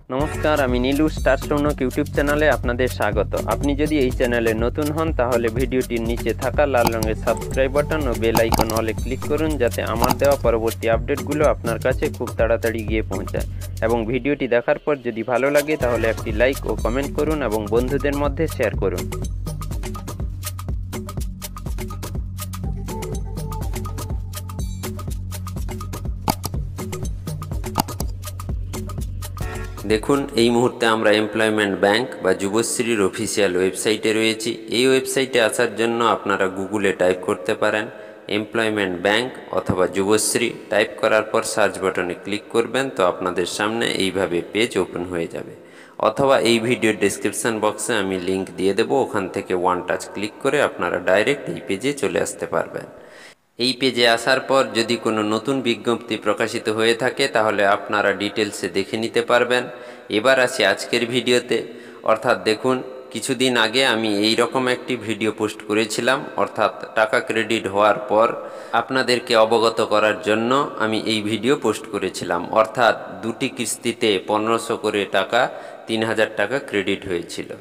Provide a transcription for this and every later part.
নমস্কার, আমি Nilu star Sounak YouTube চ্যানেলে আপনাদের স্বাগত। আপনি যদি এই চ্যানেলে নতুন হন তাহলে ভিডিওটির নিচে থাকা লাল রঙের subscribe button oh bell icon অলে ক্লিক করুন, যাতে আমার দেওয়া পরবর্তী আপডেটগুলো আপনার কাছে খুব তাড়াতাড়ি গিয়ে পৌঁছায়। এবং ভিডিওটি দেখার পর যদি ভালো লাগে তাহলে একটি লাইক ও কমেন্ট করুন এবং বন্ধুদের মধ্যে শেয়ার করুন। দেখুন, এই মুহূর্তে আমরা এমপ্লয়মেন্ট ব্যাংক বা যুবশ্রীর অফিসিয়াল ওয়েবসাইটে রয়েছি। এই ওয়েবসাইটে আসার জন্য আপনারা গুগলে টাইপ করতে পারেন এমপ্লয়মেন্ট ব্যাংক অথবা যুবশ্রী। টাইপ করার পর সার্চ বাটনে ক্লিক করবেন, তো আপনাদের সামনে এইভাবে পেজ ওপেন হয়ে যাবে। অথবা এই ভিডিওর ডেসক্রিপশান বক্সে আমি লিঙ্ক দিয়ে দেবো, ওখান থেকে ওয়ান টাচ ক্লিক করে আপনারা ডাইরেক্ট এই পেজে চলে আসতে পারবেন। এই পেজে আসার পর যদি কোনো নতুন বিজ্ঞপ্তি প্রকাশিত হয়ে থাকে তাহলে আপনারা ডিটেলসে দেখে নিতে পারবেন। এবার আসি আজকের ভিডিওতে। অর্থাৎ দেখুন, কিছুদিন আগে আমি এই রকম একটি ভিডিও পোস্ট করেছিলাম, অর্থাৎ টাকা ক্রেডিট হওয়ার পর আপনাদেরকে অবগত করার জন্য আমি এই ভিডিও পোস্ট করেছিলাম। অর্থাৎ দুটি কিস্তিতে 1500 করে টাকা 3000 টাকা ক্রেডিট হয়েছিল।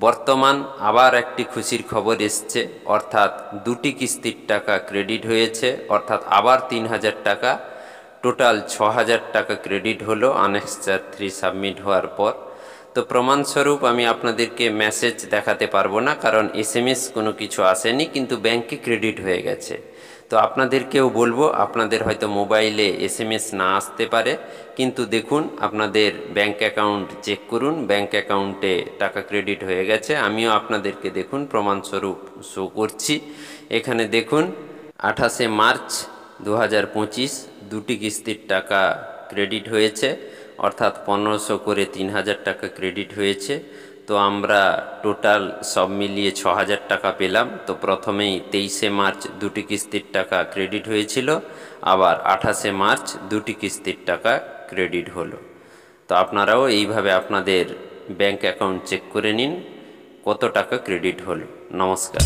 বর্তমান আবার একটি খুশির খবর এসছে, অর্থাৎ দুটি কিস্তির টাকা ক্রেডিট হয়েছে, অর্থাৎ আবার 3000 টাকা, টোটাল 6000 টাকা ক্রেডিট হলো আনেক্সার 3 সাবমিট হওয়ার পর। তো প্রমাণস্বরূপ আমি আপনাদেরকে মেসেজ দেখাতে পারবো না, কারণ SMS কোনো কিছু আসেনি, কিন্তু ব্যাংকে ক্রেডিট হয়ে গেছে। তো আপনাদেরকেও বলবো, আপনাদের হয়তো মোবাইলে SMS না আসতে পারে, কিন্তু দেখুন আপনাদের ব্যাংক অ্যাকাউন্ট চেক করুন, ব্যাংক অ্যাকাউন্টে টাকা ক্রেডিট হয়ে গেছে। আমিও আপনাদেরকে দেখুন প্রমাণস্বরূপ শো করছি। এখানে দেখুন 28শে মার্চ 2025 দুটি কিস্তির টাকা ক্রেডিট হয়েছে, অর্থাৎ 1500 করে 3000 টাকা ক্রেডিট হয়েছে। তো আমরা টোটাল সব মিলিয়ে 6000 টাকা পেলাম। তো প্রথমেই 23শে মার্চ দুটি কিস্তির টাকা ক্রেডিট হয়েছিল, আবার 28শে মার্চ দুটি কিস্তির টাকা ক্রেডিট হলো। তো আপনারাও এইভাবে আপনাদের ব্যাংক অ্যাকাউন্ট চেক করে নিন কত টাকা ক্রেডিট হলো। নমস্কার।